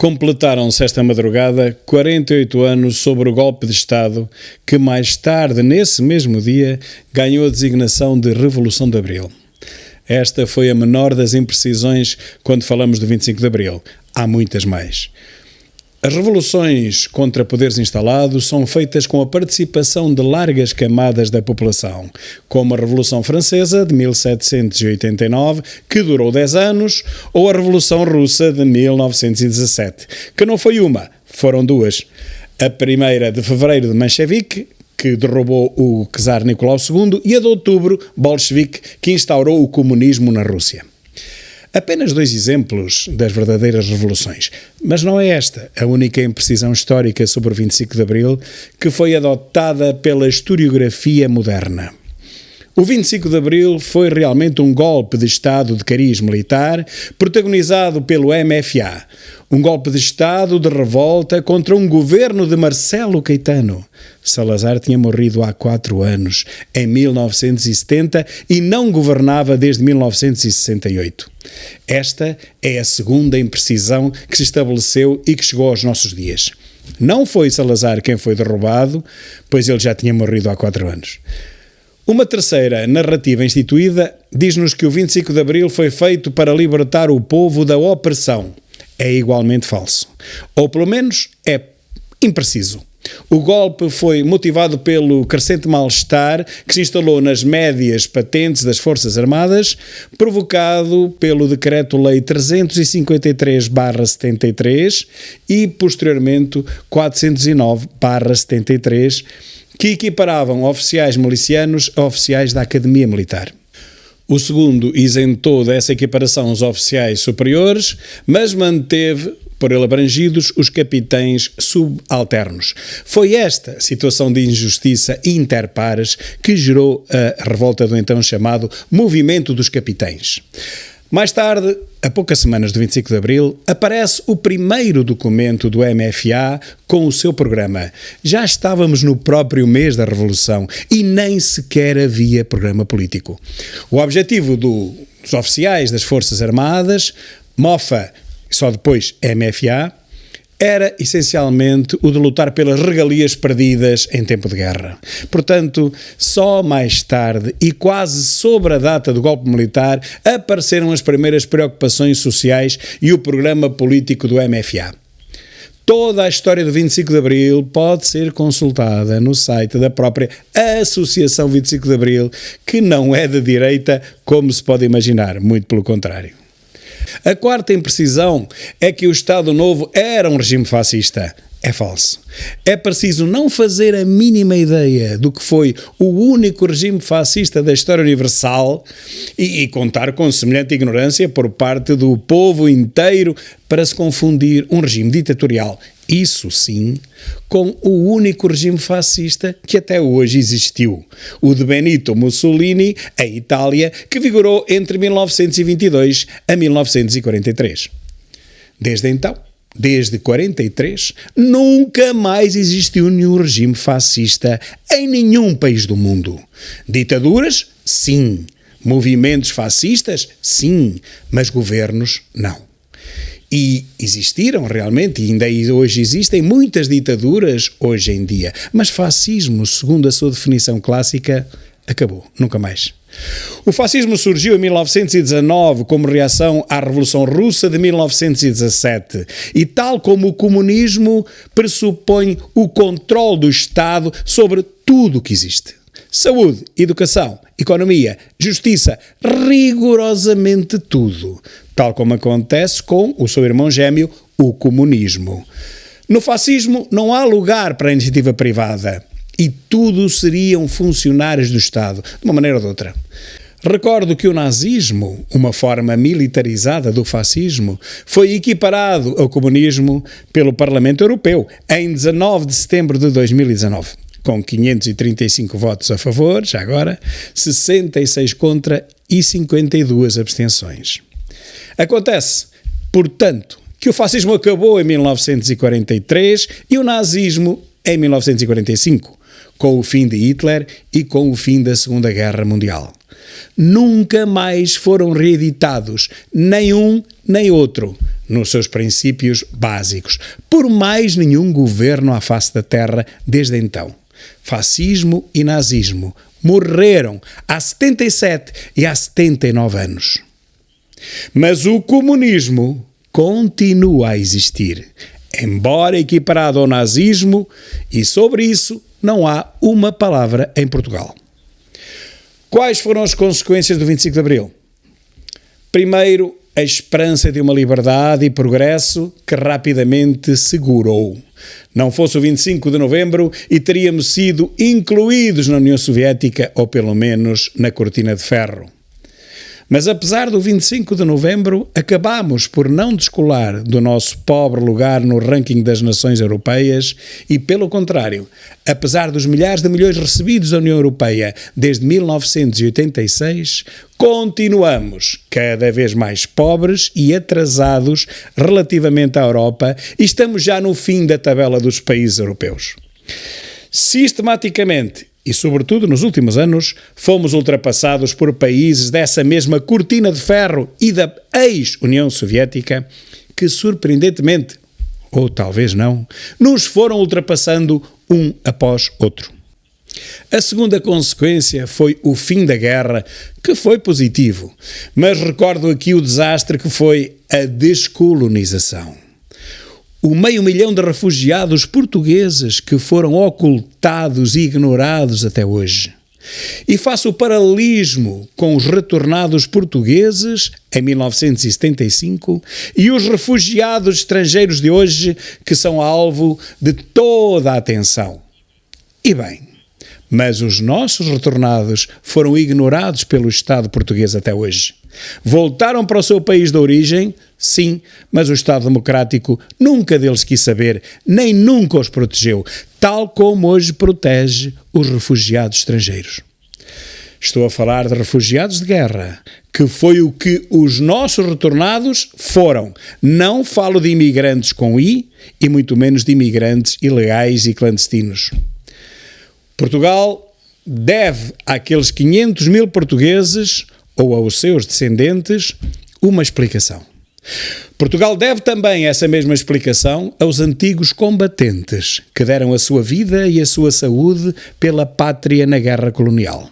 Completaram-se esta madrugada 48 anos sobre o golpe de Estado que mais tarde, nesse mesmo dia, ganhou a designação de Revolução de Abril. Esta foi a menor das imprecisões quando falamos do 25 de Abril. Há muitas mais. As revoluções contra poderes instalados são feitas com a participação de largas camadas da população, como a Revolução Francesa de 1789, que durou 10 anos, ou a Revolução Russa de 1917, que não foi uma, foram duas. A primeira de fevereiro de Menchevique, que derrubou o czar Nicolau II, e a de outubro, bolchevique, que instaurou o comunismo na Rússia. Apenas dois exemplos das verdadeiras revoluções, mas não é esta a única imprecisão histórica sobre o 25 de Abril que foi adotada pela historiografia moderna. O 25 de Abril foi realmente um golpe de Estado de cariz militar protagonizado pelo MFA, um golpe de Estado de revolta contra um governo de Marcelo Caetano. Salazar tinha morrido há 4 anos, em 1970, e não governava desde 1968. Esta é a segunda imprecisão que se estabeleceu e que chegou aos nossos dias. Não foi Salazar quem foi derrubado, pois ele já tinha morrido há 4 anos. Uma terceira narrativa instituída diz-nos que o 25 de Abril foi feito para libertar o povo da opressão. É igualmente falso. Ou pelo menos é impreciso. O golpe foi motivado pelo crescente mal-estar que se instalou nas médias patentes das Forças Armadas, provocado pelo Decreto-Lei 353/73 e, posteriormente, 409/73, que equiparavam oficiais milicianos a oficiais da Academia Militar. O segundo isentou dessa equiparação os oficiais superiores, mas manteve, por ele abrangidos, os capitães subalternos. Foi esta situação de injustiça interpares que gerou a revolta do então chamado Movimento dos Capitães. Mais tarde, a poucas semanas do 25 de Abril, aparece o primeiro documento do MFA com o seu programa. Já estávamos no próprio mês da Revolução e nem sequer havia programa político. O objetivo dos oficiais das Forças Armadas, MOFA, só depois MFA, era essencialmente o de lutar pelas regalias perdidas em tempo de guerra. Portanto, só mais tarde e quase sobre a data do golpe militar apareceram as primeiras preocupações sociais e o programa político do MFA. Toda a história do 25 de Abril pode ser consultada no site da própria Associação 25 de Abril, que não é de direita, como se pode imaginar, muito pelo contrário. A quarta imprecisão é que o Estado Novo era um regime fascista. É falso. É preciso não fazer a mínima ideia do que foi o único regime fascista da história universal e contar com semelhante ignorância por parte do povo inteiro para se confundir um regime ditatorial, isso sim, com o único regime fascista que até hoje existiu, o de Benito Mussolini, em Itália, que vigorou entre 1922 a 1943. Desde então, desde 43, nunca mais existiu nenhum regime fascista em nenhum país do mundo. Ditaduras? Sim. Movimentos fascistas? Sim. Mas governos? Não. E existiram realmente, e ainda hoje existem, muitas ditaduras hoje em dia. Mas fascismo, segundo a sua definição clássica, acabou. Nunca mais. O fascismo surgiu em 1919 como reação à Revolução Russa de 1917 e, tal como o comunismo, pressupõe o controle do Estado sobre tudo o que existe. Saúde, educação, economia, justiça, rigorosamente tudo, tal como acontece com o seu irmão gêmeo, o comunismo. No fascismo não há lugar para a iniciativa privada. E tudo seriam funcionários do Estado, de uma maneira ou de outra. Recordo que o nazismo, uma forma militarizada do fascismo, foi equiparado ao comunismo pelo Parlamento Europeu em 19 de setembro de 2019, com 535 votos a favor, já agora, 66 contra e 52 abstenções. Acontece, portanto, que o fascismo acabou em 1943 e o nazismo em 1945. Com o fim de Hitler e com o fim da Segunda Guerra Mundial. Nunca mais foram reeditados, nem um nem outro, nos seus princípios básicos, por mais nenhum governo à face da Terra desde então. Fascismo e nazismo morreram há 77 e há 79 anos. Mas o comunismo continua a existir, embora equiparado ao nazismo, e sobre isso não há uma palavra em Portugal. Quais foram as consequências do 25 de Abril? Primeiro, a esperança de uma liberdade e progresso que rapidamente segurou. Não fosse o 25 de novembro e teríamos sido incluídos na União Soviética ou pelo menos na Cortina de Ferro. Mas apesar do 25 de novembro, acabamos por não descolar do nosso pobre lugar no ranking das nações europeias e, pelo contrário, apesar dos milhares de milhões recebidos da União Europeia desde 1986, continuamos cada vez mais pobres e atrasados relativamente à Europa e estamos já no fim da tabela dos países europeus. Sistematicamente, e sobretudo nos últimos anos, fomos ultrapassados por países dessa mesma cortina de ferro e da ex-União Soviética que, surpreendentemente, ou talvez não, nos foram ultrapassando um após outro. A segunda consequência foi o fim da guerra, que foi positivo, mas recordo aqui o desastre que foi a descolonização. O 500 mil de refugiados portugueses que foram ocultados e ignorados até hoje. E faço o paralelismo com os retornados portugueses em 1975 e os refugiados estrangeiros de hoje que são alvo de toda a atenção. E bem, mas os nossos retornados foram ignorados pelo Estado português até hoje. Voltaram para o seu país de origem, sim, mas o Estado Democrático nunca deles quis saber, nem nunca os protegeu, tal como hoje protege os refugiados estrangeiros. Estou a falar de refugiados de guerra, que foi o que os nossos retornados foram. Não falo de imigrantes com I e muito menos de imigrantes ilegais e clandestinos. Portugal deve àqueles 500 mil portugueses ou aos seus descendentes uma explicação. Portugal deve também essa mesma explicação aos antigos combatentes que deram a sua vida e a sua saúde pela pátria na guerra colonial.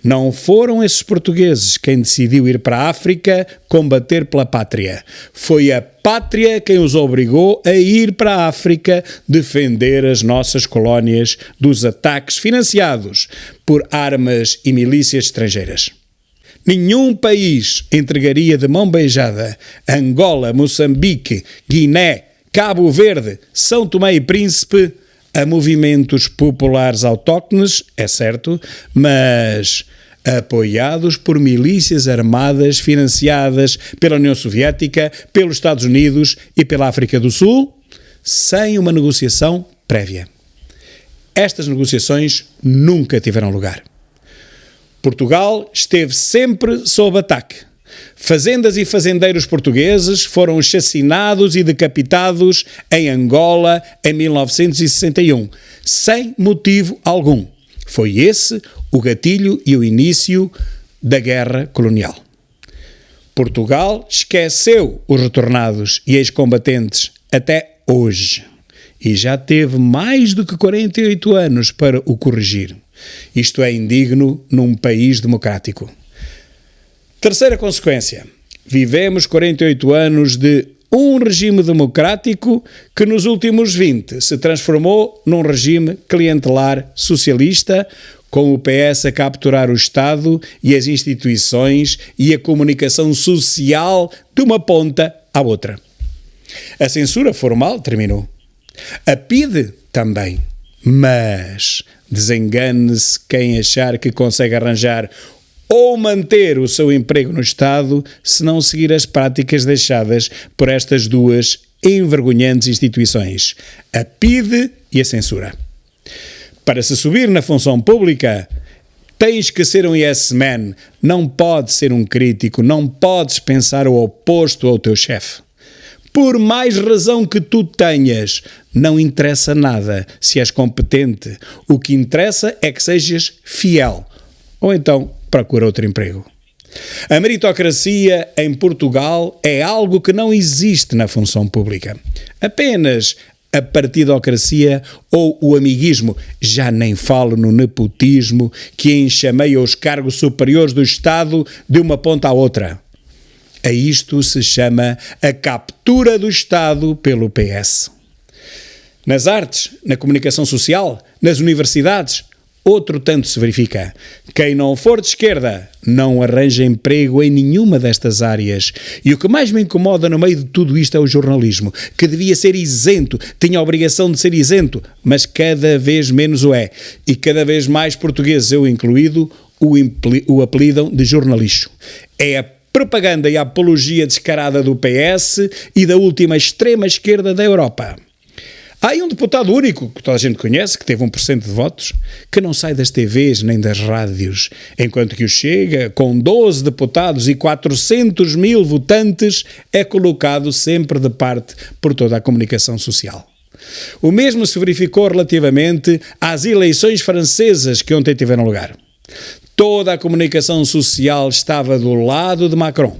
Não foram esses portugueses quem decidiu ir para a África combater pela pátria. Foi a pátria quem os obrigou a ir para a África defender as nossas colónias dos ataques financiados por armas e milícias estrangeiras. Nenhum país entregaria de mão beijada Angola, Moçambique, Guiné, Cabo Verde, São Tomé e Príncipe a movimentos populares autóctones, é certo, mas apoiados por milícias armadas financiadas pela União Soviética, pelos Estados Unidos e pela África do Sul, sem uma negociação prévia. Estas negociações nunca tiveram lugar. Portugal esteve sempre sob ataque. Fazendas e fazendeiros portugueses foram chacinados e decapitados em Angola em 1961, sem motivo algum. Foi esse o gatilho e o início da guerra colonial. Portugal esqueceu os retornados e ex-combatentes até hoje e já teve mais do que 48 anos para o corrigir. Isto é indigno num país democrático. Terceira consequência. Vivemos 48 anos de um regime democrático que nos últimos 20 se transformou num regime clientelar socialista, com o PS a capturar o Estado e as instituições e a comunicação social de uma ponta à outra. A censura formal terminou. A PIDE também. Mas desengane-se quem achar que consegue arranjar ou manter o seu emprego no Estado se não seguir as práticas deixadas por estas duas envergonhantes instituições, a PIDE e a censura. Para se subir na função pública, tens que ser um yes man, não podes ser um crítico, não podes pensar o oposto ao teu chefe. Por mais razão que tu tenhas, não interessa nada se és competente. O que interessa é que sejas fiel. Ou então, procura outro emprego. A meritocracia em Portugal é algo que não existe na função pública. Apenas a partidocracia ou o amiguismo, já nem falo no nepotismo que enxameia os cargos superiores do Estado de uma ponta à outra. A isto se chama a captura do Estado pelo PS. Nas artes, na comunicação social, nas universidades, outro tanto se verifica. Quem não for de esquerda não arranja emprego em nenhuma destas áreas. E o que mais me incomoda no meio de tudo isto é o jornalismo, que devia ser isento, tinha a obrigação de ser isento, mas cada vez menos o é. E cada vez mais portugueses, eu incluído, o apelidam de jornalixo. É a propaganda e a apologia descarada do PS e da última extrema-esquerda da Europa. Há aí um deputado único, que toda a gente conhece, que teve 1% de votos, que não sai das TVs nem das rádios, enquanto que o Chega, com 12 deputados e 400 mil votantes, é colocado sempre de parte por toda a comunicação social. O mesmo se verificou relativamente às eleições francesas que ontem tiveram lugar. Toda a comunicação social estava do lado de Macron.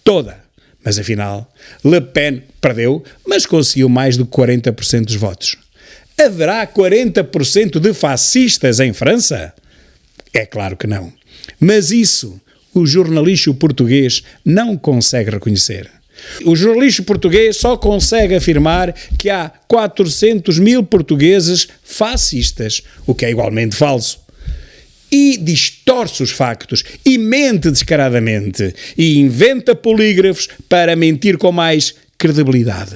Toda. Mas afinal, Le Pen perdeu, mas conseguiu mais de 40% dos votos. Haverá 40% de fascistas em França? É claro que não. Mas isso o jornalista português não consegue reconhecer. O jornalista português só consegue afirmar que há 400 mil portugueses fascistas, o que é igualmente falso. E distorce os factos, e mente descaradamente, e inventa polígrafos para mentir com mais credibilidade.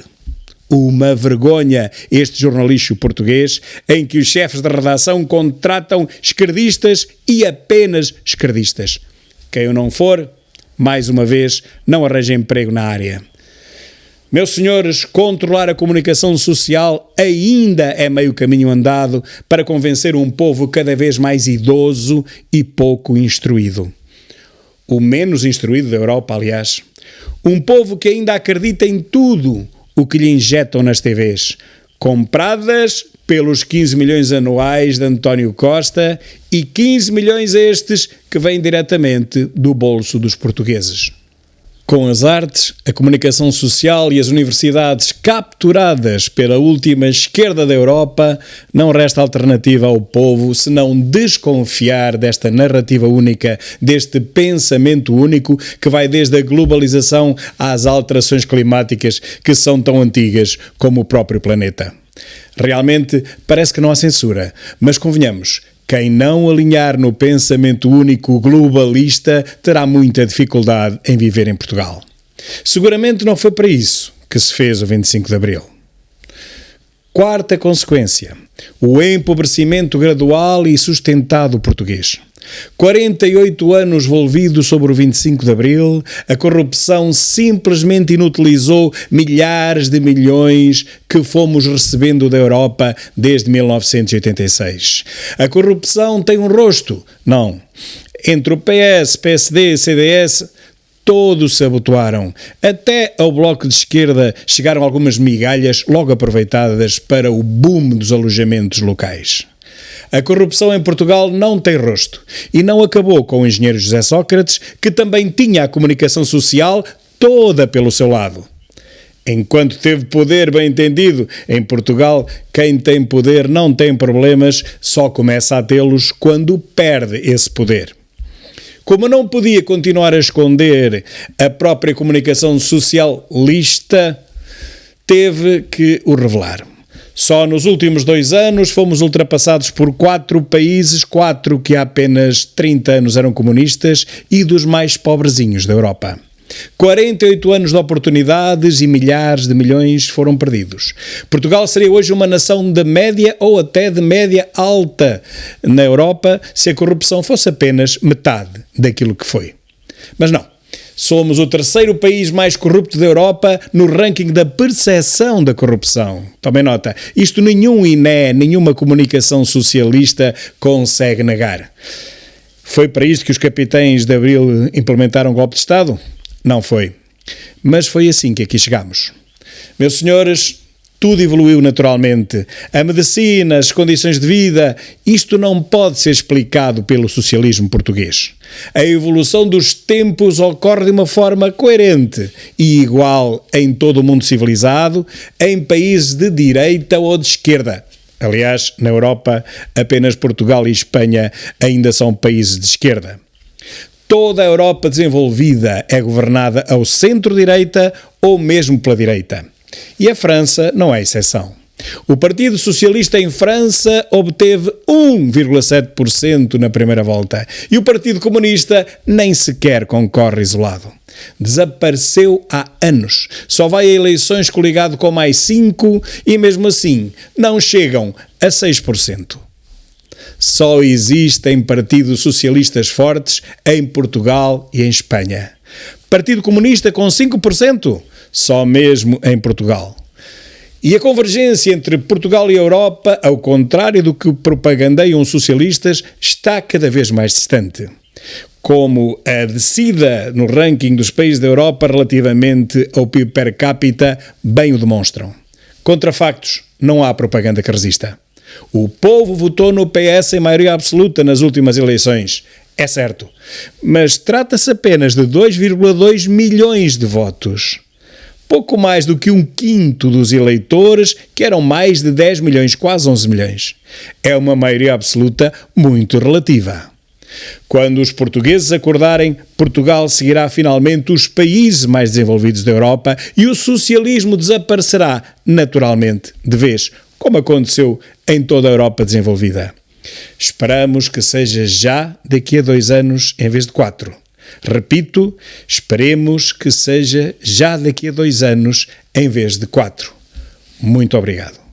Uma vergonha este jornalista português, em que os chefes de redação contratam esquerdistas e apenas esquerdistas. Quem não for, mais uma vez, não arranja emprego na área. Meus senhores, controlar a comunicação social ainda é meio caminho andado para convencer um povo cada vez mais idoso e pouco instruído. O menos instruído da Europa, aliás. Um povo que ainda acredita em tudo o que lhe injetam nas TVs, compradas pelos 15 milhões anuais de António Costa e 15 milhões estes que vêm diretamente do bolso dos portugueses. Com as artes, a comunicação social e as universidades capturadas pela última esquerda da Europa, não resta alternativa ao povo senão desconfiar desta narrativa única, deste pensamento único que vai desde a globalização às alterações climáticas que são tão antigas como o próprio planeta. Realmente parece que não há censura, mas convenhamos, quem não alinhar no pensamento único globalista terá muita dificuldade em viver em Portugal. Seguramente não foi para isso que se fez o 25 de Abril. Quarta consequência, o empobrecimento gradual e sustentado português. 48 anos envolvidos sobre o 25 de Abril, a corrupção simplesmente inutilizou milhares de milhões que fomos recebendo da Europa desde 1986. A corrupção tem um rosto? Não. Entre o PS, PSD e CDS, todos se abotoaram. Até ao Bloco de Esquerda chegaram algumas migalhas logo aproveitadas para o boom dos alojamentos locais. A corrupção em Portugal não tem rosto e não acabou com o engenheiro José Sócrates, que também tinha a comunicação social toda pelo seu lado. Enquanto teve poder bem entendido, em Portugal, quem tem poder não tem problemas, só começa a tê-los quando perde esse poder. Como não podia continuar a esconder a própria comunicação socialista, teve que o revelar. Só nos últimos 2 anos fomos ultrapassados por 4 países, 4 que há apenas 30 anos eram comunistas e dos mais pobrezinhos da Europa. 48 anos de oportunidades e milhares de milhões foram perdidos. Portugal seria hoje uma nação de média ou até de média alta na Europa se a corrupção fosse apenas metade daquilo que foi. Mas não. Somos o 3º país mais corrupto da Europa no ranking da percepção da corrupção. Tomem nota, isto nenhum INE, nenhuma comunicação socialista consegue negar. Foi para isto que os capitães de Abril implementaram o golpe de Estado? Não foi. Mas foi assim que aqui chegamos. Meus senhores, Tudo evoluiu naturalmente. A medicina, as condições de vida, isto não pode ser explicado pelo socialismo português. A evolução dos tempos ocorre de uma forma coerente e igual em todo o mundo civilizado, em países de direita ou de esquerda. Aliás, na Europa, apenas Portugal e Espanha ainda são países de esquerda. Toda a Europa desenvolvida é governada ao centro-direita ou mesmo pela direita. E a França não é exceção. O Partido Socialista em França obteve 1,7% na primeira volta e o Partido Comunista nem sequer concorre isolado. Desapareceu há anos. Só vai a eleições coligado com mais 5% e mesmo assim não chegam a 6%. Só existem partidos socialistas fortes em Portugal e em Espanha. Partido Comunista com 5%? Só mesmo em Portugal. E a convergência entre Portugal e a Europa, ao contrário do que propagandeiam os socialistas, está cada vez mais distante. Como a descida no ranking dos países da Europa relativamente ao PIB per capita bem o demonstram. Contra factos, não há propaganda que resista. O povo votou no PS em maioria absoluta nas últimas eleições, é certo, mas trata-se apenas de 2,2 milhões de votos. Pouco mais do que 1/5 dos eleitores, que eram mais de 10 milhões, quase 11 milhões. É uma maioria absoluta muito relativa. Quando os portugueses acordarem, Portugal seguirá finalmente os países mais desenvolvidos da Europa e o socialismo desaparecerá naturalmente de vez, como aconteceu em toda a Europa desenvolvida. Esperamos que seja já daqui a 2 anos em vez de 4. Repito, esperemos que seja já daqui a 2 anos em vez de 4. Muito obrigado.